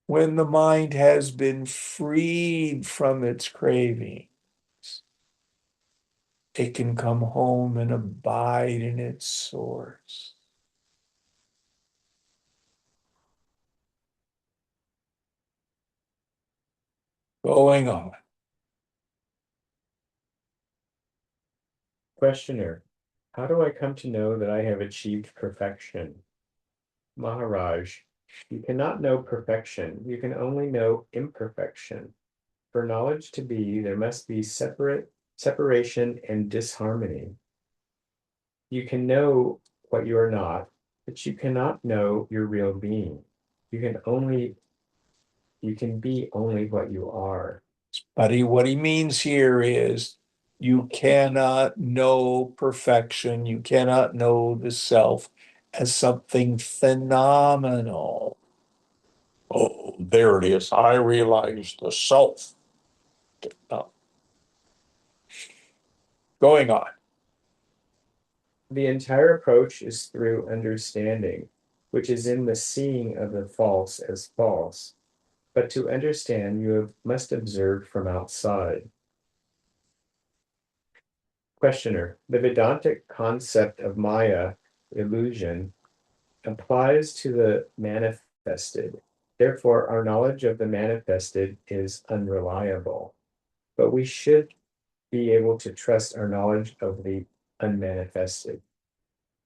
When the mind has been freed from its cravings, it can come home and abide in its source. Going on. Questioner, How do I come to know that I have achieved perfection? Maharaj, you cannot know perfection. You can only know imperfection. For knowledge to be, there must be separation and disharmony. You can know what you are not, but you cannot know your real being. You can only you can be only what you are. But what he means here is you cannot know perfection, you cannot know the self as something phenomenal. Oh, there it is. I realize the self. Uh, Going on. The entire approach is through understanding, which is in the seeing of the false as false. But to understand, must observe from outside. Questioner, the Vedantic concept of Maya, illusion, applies to the manifested. Therefore, our knowledge of the manifested is unreliable. But we should be able to trust our knowledge of the unmanifested.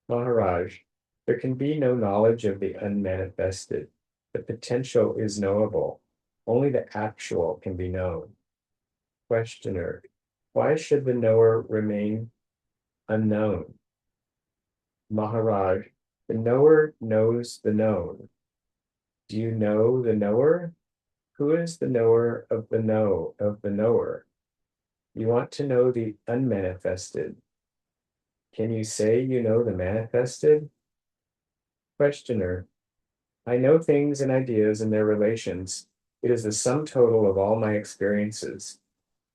Maharaj, there can be no knowledge of the unmanifested. The potential is knowable. Only the actual can be known. Questioner, why should the knower remain unknown? Maharaj, the knower knows the known. Do you know the knower? Who is the knower of the knower? You want to know the unmanifested. Can you say you know the manifested? Questioner, I know things and ideas and their relations. It is the sum total of all my experiences.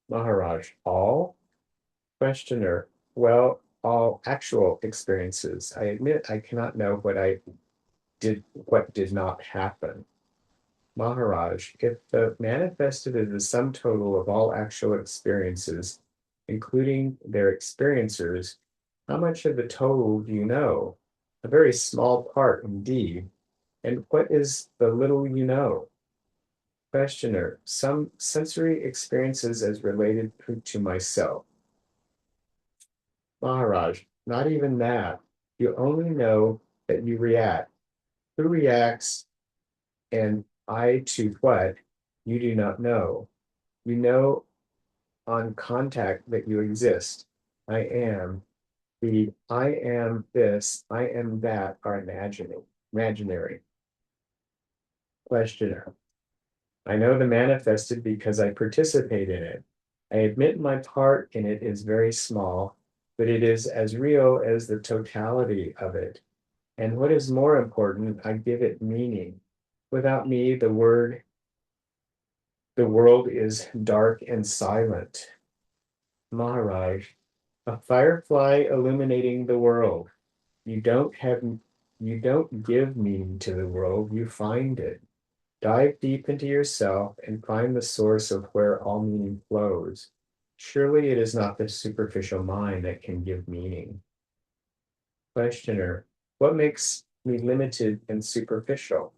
Maharaj, all? Questioner, well, all actual experiences. I admit I cannot know what did not happen. Maharaj, if the manifested is the sum total of all actual experiences, including their experiencers, how much of the total do you know? A very small part indeed. And what is the little you know? Questioner, some sensory experiences as related to myself. Maharaj, not even that. You only know that you react. Who reacts and I to what you do not know. You know on contact that you exist. I am. The I am this, I am that are imaginary. Questioner. I know the manifested because I participate in it. I admit my part in it is very small, but it is as real as the totality of it. And what is more important, I give it meaning. Without me, the world is dark and silent. Maharaj, a firefly illuminating the world. You don't have you don't give meaning to the world, you find it. Dive deep into yourself and find the source of where all meaning flows. Surely it is not the superficial mind that can give meaning. Questioner, what makes me limited and superficial?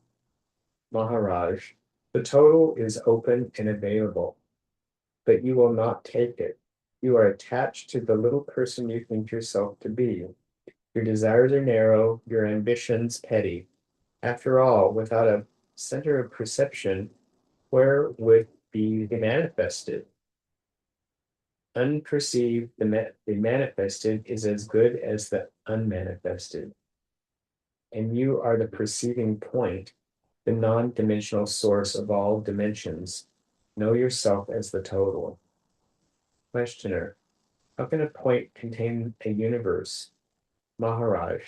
Maharaj, the total is open and available, but you will not take it. You are attached to the little person you think yourself to be. Your desires are narrow, your ambitions petty. After all, without a center of perception, where would be the manifested? Unperceived, the manifested is as good as the unmanifested. And you are the perceiving point, the non-dimensional source of all dimensions. Know yourself as the total. Questioner, how can a point contain a universe? Maharaj,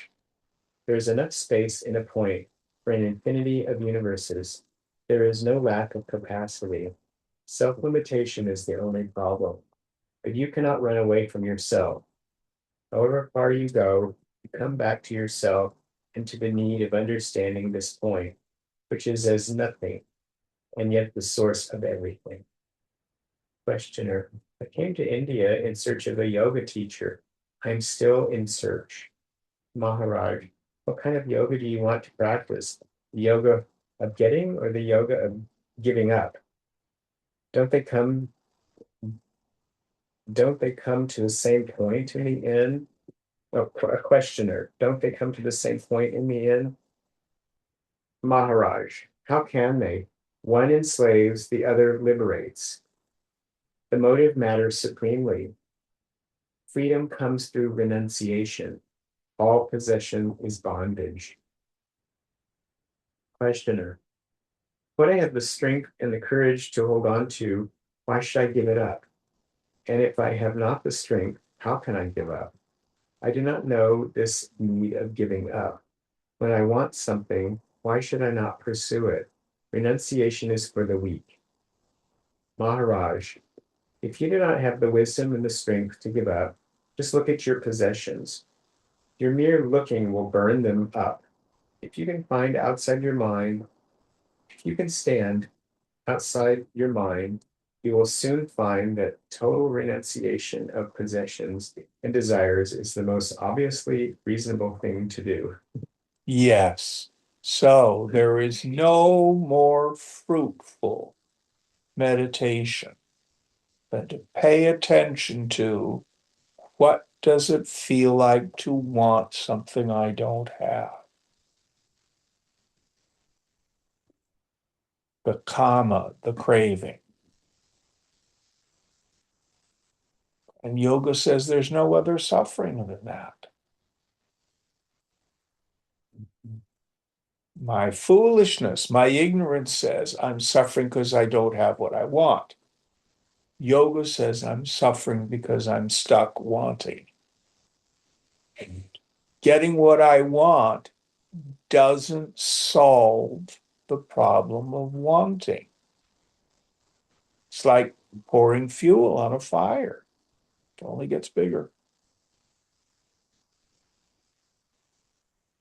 there is enough space in a point for an infinity of universes. There is no lack of capacity. Self-limitation is the only problem. But you cannot run away from yourself. However far you go, you come back to yourself and to the need of understanding this point, which is as nothing, and yet the source of everything. Questioner, I came to India in search of a yoga teacher. I'm still in search. Maharaj, what kind of yoga do you want to practice? The yoga of getting or the yoga of giving up? Don't they come don't they come to the same point in the end? Oh, a questioner. Don't they come to the same point in the end? Maharaj. How can they? One enslaves, the other liberates. The motive matters supremely. Freedom comes through renunciation. All possession is bondage. Questioner. What I have the strength and the courage to hold on to, why should I give it up? And if I have not the strength, how can I give up? I do not know this need of giving up. When I want something, why should I not pursue it? Renunciation is for the weak. Maharaj, if you do not have the wisdom and the strength to give up, just look at your possessions. Your mere looking will burn them up. If you can find outside your mind, if you can stand outside your mind, you will soon find that total renunciation of possessions and desires is the most obviously reasonable thing to do. Yes. So there is no more fruitful meditation than to pay attention to what does it feel like to want something I don't have? The kama, the craving. And yoga says there's no other suffering than that. My foolishness, my ignorance says I'm suffering because I don't have what I want. Yoga says I'm suffering because I'm stuck wanting. Getting what I want doesn't solve the problem of wanting. It's like pouring fuel on a fire. It only gets bigger.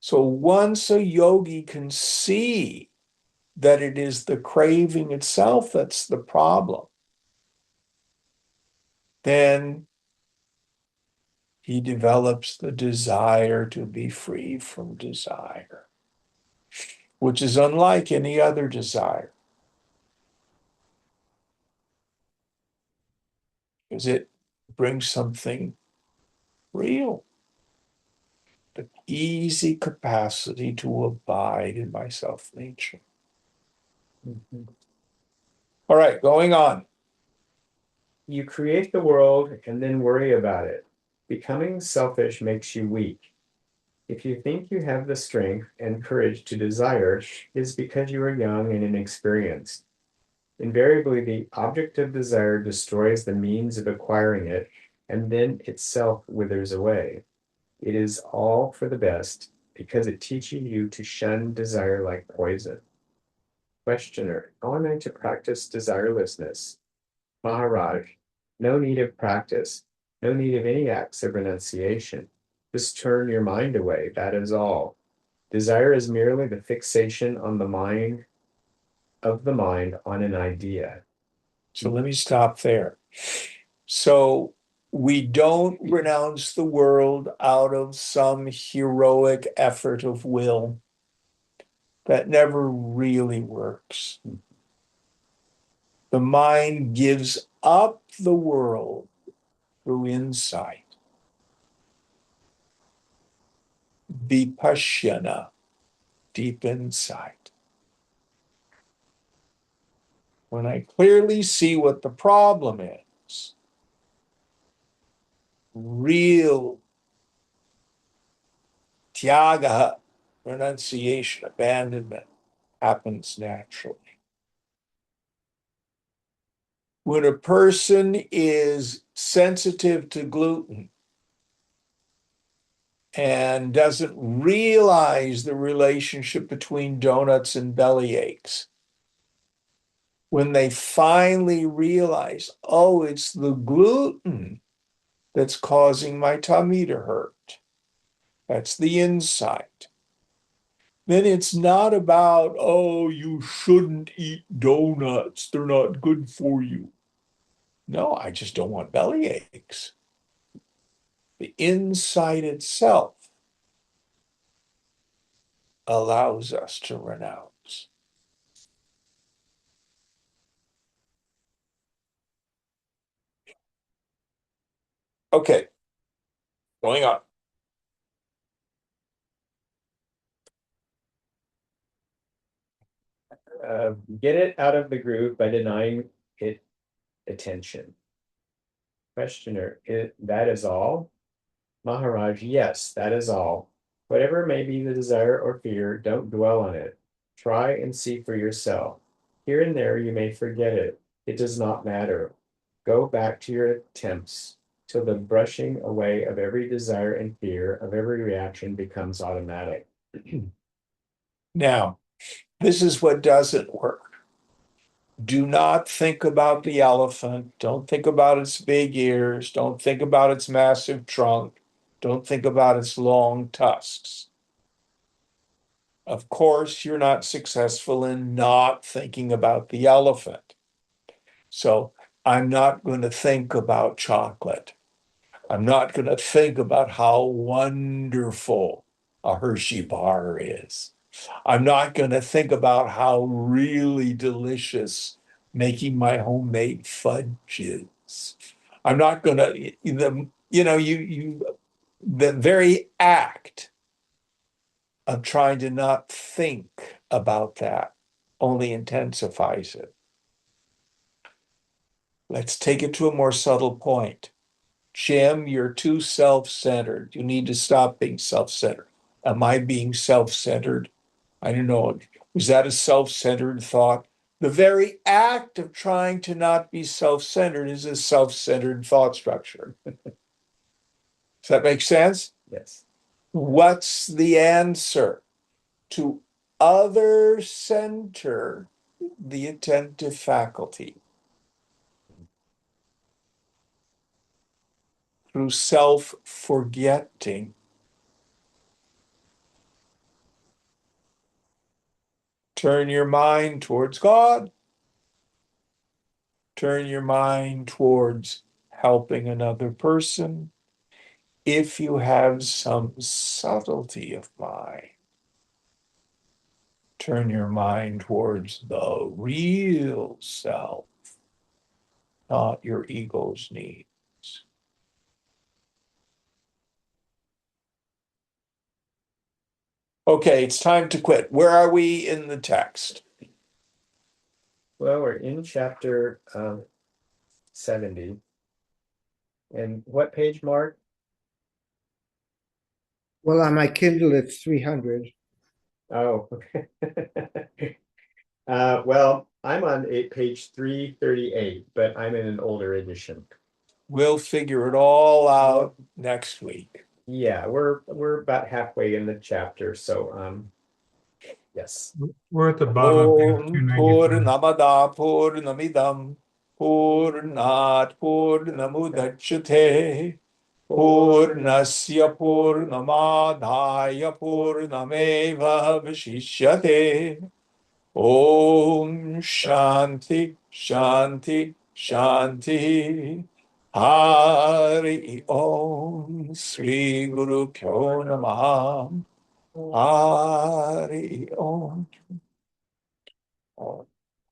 So once a yogi can see that it is the craving itself that's the problem, then he develops the desire to be free from desire, which is unlike any other desire, because it brings something real, the easy capacity to abide in my self nature. Mhm. All right, going on. You create the world and then worry about it. Becoming selfish makes you weak. If you think you have the strength and courage to desire, it is because you are young and inexperienced. Invariably, the object of desire destroys the means of acquiring it, and then itself withers away. It is all for the best, because it teaches you to shun desire like poison. Questioner, how am I to practice desirelessness? Maharaj, no need of practice, no need of any acts of renunciation. Just turn your mind away, that is all. Desire is merely the fixation on the mind of the mind on an idea. So let me stop there. So we don't renounce the world out of some heroic effort of will. That never really works. The mind gives up the world through insight, vipassana, deep insight. When I clearly see what the problem is, real tyaga, renunciation, abandonment happens naturally. When a person is sensitive to gluten and doesn't realize the relationship between donuts and belly aches, when they finally realize, oh, it's the gluten that's causing my tummy to hurt, that's the insight. Then it's not about, oh, you shouldn't eat donuts, they're not good for you. No, I just don't want belly aches. The insight itself allows us to renounce. Okay, going on. Get it out of the groove by denying it attention. Questioner, that is all? Maharaj, yes, that is all. Whatever may be the desire or fear, don't dwell on it. Try and see for yourself. Here and there you may forget it. It does not matter. Go back to your attempts till the brushing away of every desire and fear, of every reaction becomes automatic. Now, this is what doesn't work. Do not think about the elephant. Don't think about its big ears. Don't think about its massive trunk. Don't think about its long tusks. Of course, you're not successful in not thinking about the elephant. So I'm not going to think about chocolate. I'm not going to think about how wonderful a Hershey bar is. I'm not going to think about how really delicious making my homemade fudge is. I'm not going to, the very act of trying to not think about that only intensifies it. Let's take it to a more subtle point. Jim, you're too self-centered. You need to stop being self-centered. Am I being self-centered? I don't know. Was that a self-centered thought? The very act of trying to not be self-centered is a self-centered thought structure. Does that make sense? Yes. What's the answer? To other center the attentive faculty through self-forgetting. Turn your mind towards God. Turn your mind towards helping another person. If you have some subtlety of mind, turn your mind towards the real self, not your ego's needs. Okay, it's time to quit. Where are we in the text? Well, we're in chapter 70. And what page, Mark? Well, on my Kindle, it's 300. Oh, okay. Well, I'm on page 338, but I'm in an older edition. We'll figure it all out next week. Yeah, we're about halfway in the chapter, so yes. We're at the bottom of page Om 295. Purnamada Purnamidam Purnat Purnamudachyate Purnasya Purnamadaya Purnameva Vashishyate Om Shanti Shanti Shanti Hari Om Sri Guru Pyo Namaha Hari Om.